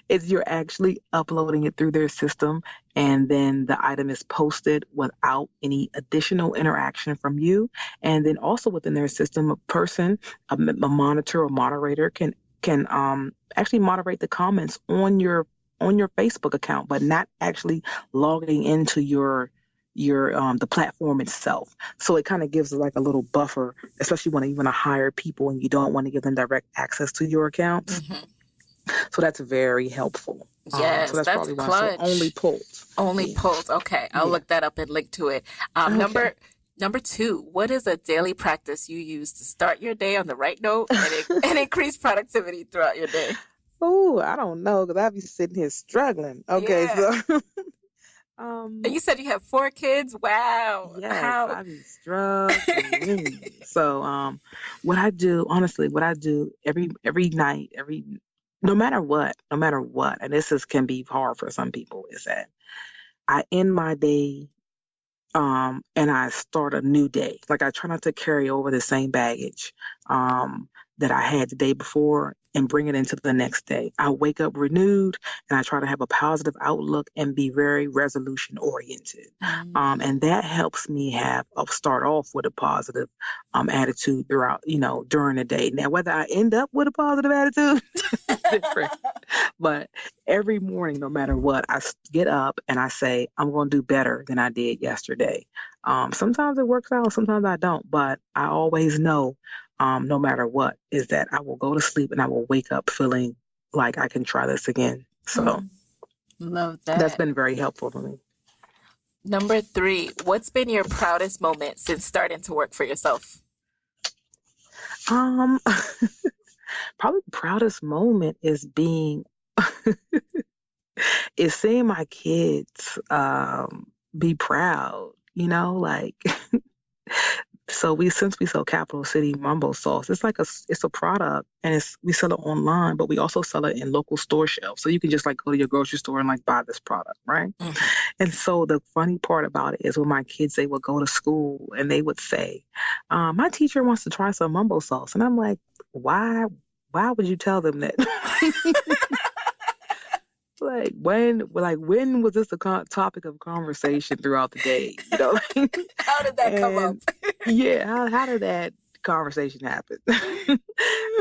You're actually uploading it through their system, and then the item is posted without any additional interaction from you. And then also within their system, a monitor or moderator can actually moderate the comments on your Facebook account, but not actually logging into your the platform itself. So it kind of gives like a little buffer, especially when you want to hire people and you don't want to give them direct access to your accounts. Mm-hmm. So that's very helpful. Yes, so that's probably clutch. Why. So Only Pult. Only Pult. Okay, I'll look that up and link to it. Okay. Number 2, what is a daily practice you use to start your day on the right note and increase productivity throughout your day? Oh, I don't know, because I'll be sitting here struggling. Okay, yeah. So. And you said you have 4 kids? Wow. Yes, I be struggling. So, what I do every night, no matter what, and can be hard for some people, is that I end my day, and I start a new day. Like I try not to carry over the same baggage, that I had the day before and bring it into the next day. I wake up renewed, and I try to have a positive outlook and be very resolution oriented. Mm-hmm. And that helps me start off with a positive attitude throughout, during the day. Now, whether I end up with a positive attitude is different. But every morning, no matter what, I get up and I say, I'm going to do better than I did yesterday. Sometimes it works out, sometimes I don't, but I always know, no matter what, is that I will go to sleep and I will wake up feeling like I can try this again. So love that. That's been very helpful for me. Number 3, what's been your proudest moment since starting to work for yourself? Probably the proudest moment is seeing my kids be proud, like so since we sell Capital City Mambo sauce, it's a product, and we sell it online, but we also sell it in local store shelves. So you can just like go to your grocery store and like buy this product, right? Mm-hmm. And so the funny part about it is when my kids, they would go to school and they would say, my teacher wants to try some Mambo sauce. And I'm like, why would you tell them that? when was this a topic of conversation throughout the day? How did that come up? Yeah, how did that conversation happen?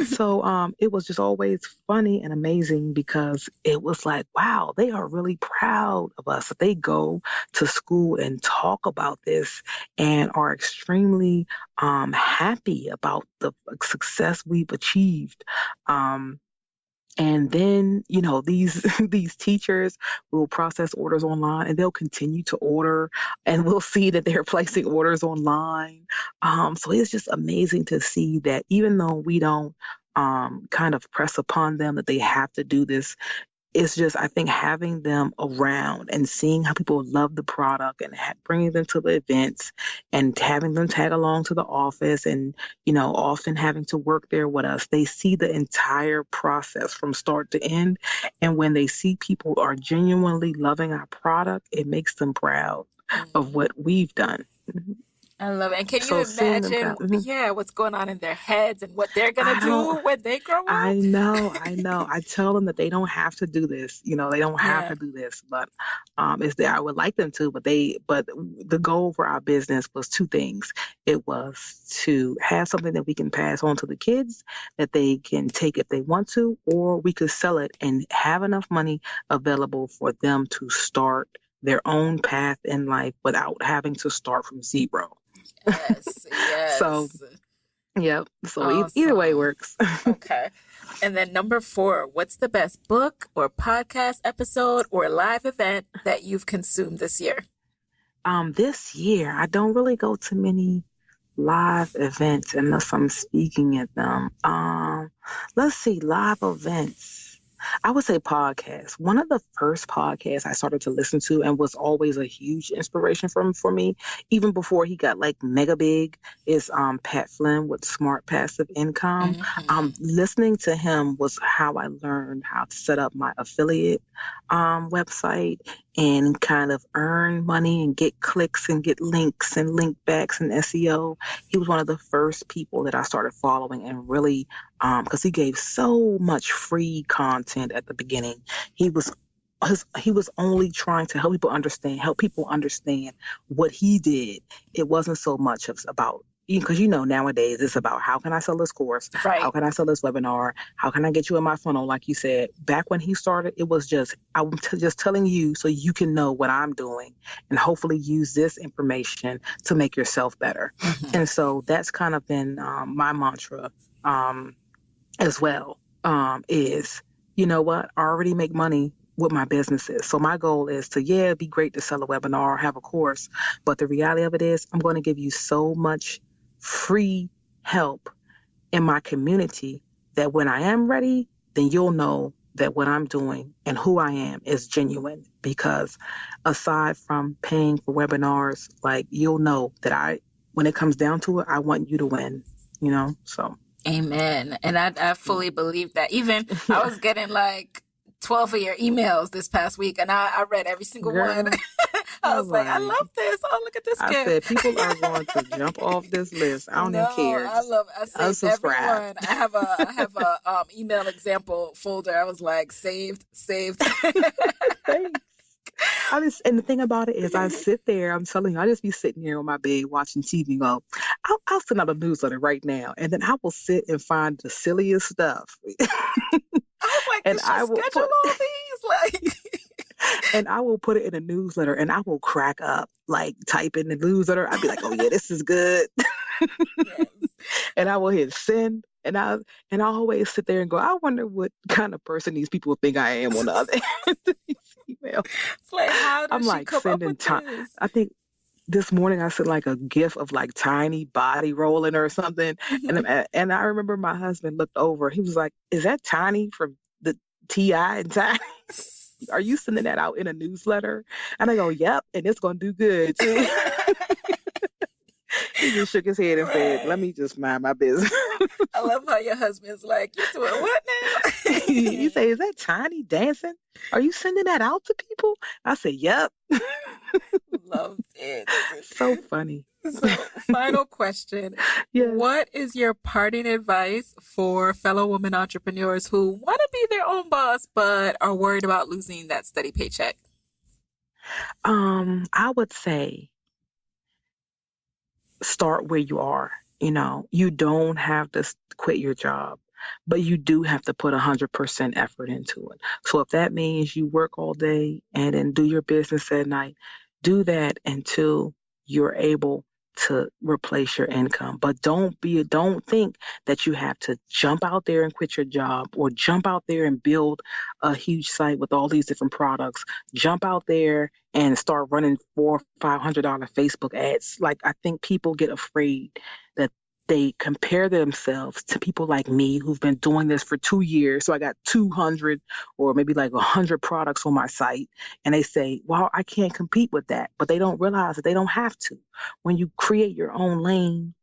So it was just always funny and amazing because it was like, wow, they are really proud of us. They go to school and talk about this and are extremely happy about the success we've achieved. And then, these teachers will process orders online and they'll continue to order, and we'll see that they're placing orders online. So it's just amazing to see that even though we don't kind of press upon them that they have to do this, it's just, I think having them around and seeing how people love the product and bringing them to the events and having them tag along to the office and, often having to work there with us, they see the entire process from start to end. And when they see people are genuinely loving our product, it makes them proud of what we've done. I love it. And can you So seeing them imagine, proud. what's going on in their heads and what they're going to I don't. do when they grow I up? know, I know. I tell them that they don't have to do this. They don't have Yeah. to do this, but it's that I would like them to. But the goal for our business was two things. It was to have something that we can pass on to the kids that they can take if they want to, or we could sell it and have enough money available for them to start their own path in life without having to start from zero. Yes, So, yes. yep. So either way Awesome. works. Okay. And then number 4, what's the best book or podcast episode or live event that you've consumed this year? This year, I don't really go to many live events unless I'm speaking at them. Let's see, live events. I would say podcasts. One of the first podcasts I started to listen to and was always a huge inspiration for me, even before he got like mega big, is Pat Flynn with Smart Passive Income. Listening to him was how I learned how to set up my affiliate website and kind of earn money and get clicks and get links and link backs and SEO. He was one of the first people that I started following and really, because he gave so much free content at the beginning. He was only trying to help people understand what he did. It wasn't so much about, because nowadays it's about how can I sell this course? Right. How can I sell this webinar? How can I get you in my funnel? Like you said, back when he started, it was just, just telling you so you can know what I'm doing and hopefully use this information to make yourself better. And so that's kind of been my mantra as well, is, you know what? I already make money with my businesses. So my goal is to, it'd be great to sell a webinar or have a course. But the reality of it is I'm going to give you so much free help in my community that when I am ready, then you'll know that what I'm doing and who I am is genuine. Because aside from paying for webinars, like, you'll know that when it comes down to it, I want you to win, so. Amen. And I fully believe that. Even I was getting like 12 of your emails this past week, and I read every single one. I was like, I love this. Oh, look at this gift. I said, people are going to jump off this list. I don't even care. I love it. I saved everyone. I have a email example folder. I was like, saved. Thanks. And the thing about it is, I sit there, I'm telling you, I just be sitting here on my bed watching TV and go, I'll send out a newsletter right now. And then I will sit and find the silliest stuff. I was like, and I will schedule all these, like. And I will put it in a newsletter and I will crack up, like type in the newsletter. I'd be like, oh yeah, this is good. Yes. And I will hit send. And I always sit there and go, I wonder what kind of person these people think I am on the other end of these emails. It's like, how does she come up with this? I think this morning I sent like a gif of like Tiny body rolling or something. And I remember my husband looked over. He was like, is that Tiny from the T.I. and Tiny? Are you sending that out in a newsletter? And I go, yep. And it's going to do good too. He just shook his head and said, let me just mind my business. I love how your husband's like, you doing what now? You say, is that Tiny dancing? Are you sending that out to people? I said, yep. Loved it. So funny. So, final question. Yes. What is your parting advice for fellow women entrepreneurs who want to be their own boss but are worried about losing that steady paycheck? I would say start where you are. You don't have to quit your job, but you do have to put 100% effort into it. So if that means you work all day and then do your business at night, do that until you're able to replace your income. But don't think that you have to jump out there and quit your job or jump out there and build a huge site with all these different products. Jump out there and start running $400-500 Facebook ads. Like, I think people get afraid that they compare themselves to people like me who've been doing this for 2 years. So I got 200 or maybe like 100 products on my site. And they say, well, I can't compete with that. But they don't realize that they don't have to. When you create your own lane,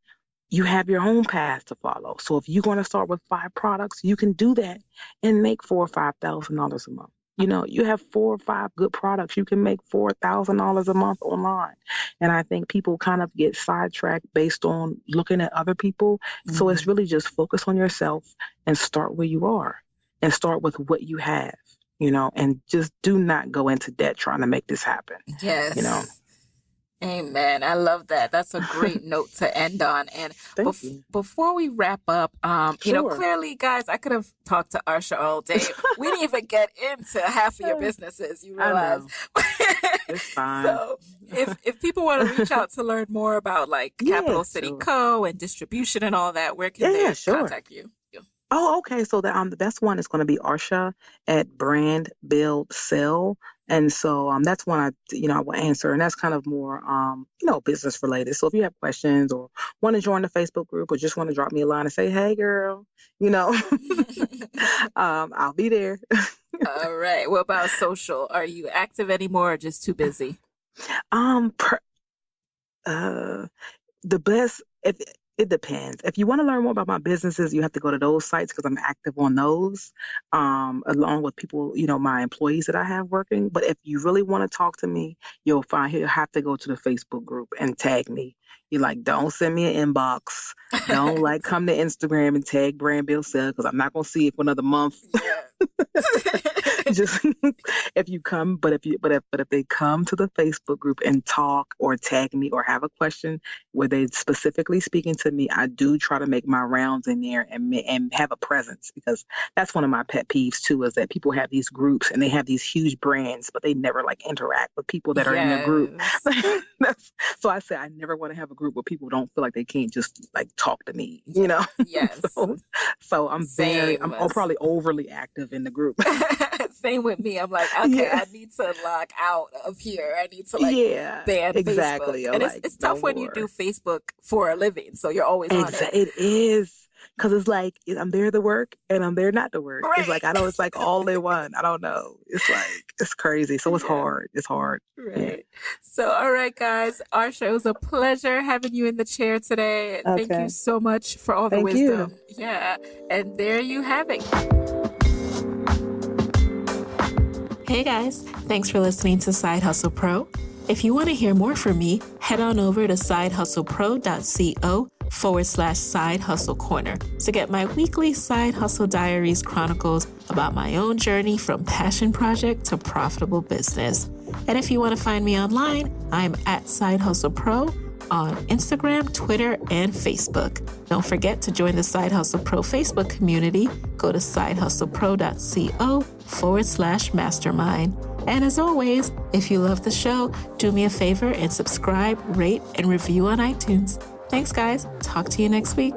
you have your own path to follow. So if you're going to start with 5 products, you can do that and make $4,000 or $5,000 a month. You have 4 or 5 good products, you can make $4,000 a month online. And I think people kind of get sidetracked based on looking at other people. Mm-hmm. So it's really just focus on yourself and start where you are and start with what you have, and just do not go into debt trying to make this happen. Yes. Amen. I love that. That's a great note to end on. And before we wrap up, clearly, guys, I could have talked to Arsha all day. We didn't even get into half of your businesses, you realize. It's fine. So if people want to reach out to learn more about Capital City Co. and distribution and all that, where can they contact you? Oh, okay. So the best one is going to be Arsha at Brand Build Sell. And so that's one I will answer. And that's kind of more, business related. So if you have questions or want to join the Facebook group or just want to drop me a line and say, hey, girl, I'll be there. All right. What about social? Are you active anymore or just too busy? The best, it depends. If you want to learn more about my businesses, you have to go to those sites because I'm active on those, along with people, my employees that I have working. But if you really want to talk to me, you'll have to go to the Facebook group and tag me. You're don't send me an inbox. Don't come to Instagram and tag Brand Build Sell because I'm not going to see it for another month. Yeah. Just if you come, but if they come to the Facebook group and talk or tag me or have a question where they specifically speaking to me, I do try to make my rounds in there and have a presence, because that's one of my pet peeves too, is that people have these groups and they have these huge brands, but they never interact with people that are in their group. So I say I never want to have a group where people don't feel like they can't just talk to me, Yes. So I'm probably overly active in the group. Same with me. I'm okay, I need to log out of here. I need to ban exactly. Facebook. And it's tough when you do Facebook for a living. So you're always on it. It is. Because it's I'm there to work and I'm there not to work. Right. It's I know it's all in one. I don't know. It's it's crazy. So it's hard. It's hard. Right. Yeah. So, all right, guys. Arsha, it was a pleasure having you in the chair today. Okay. Thank you so much for all the wisdom. You. Yeah. And there you have it. Hey, guys. Thanks for listening to Side Hustle Pro. If you want to hear more from me, head on over to sidehustlepro.co/Side Hustle Corner to get my weekly Side Hustle Diaries chronicles about my own journey from passion project to profitable business. And if you want to find me online, I'm at Side Hustle Pro on Instagram, Twitter, and Facebook. Don't forget to join the Side Hustle Pro Facebook community. Go to sidehustlepro.co/mastermind. And as always, if you love the show, do me a favor and subscribe, rate, and review on iTunes. Thanks, guys. Talk to you next week.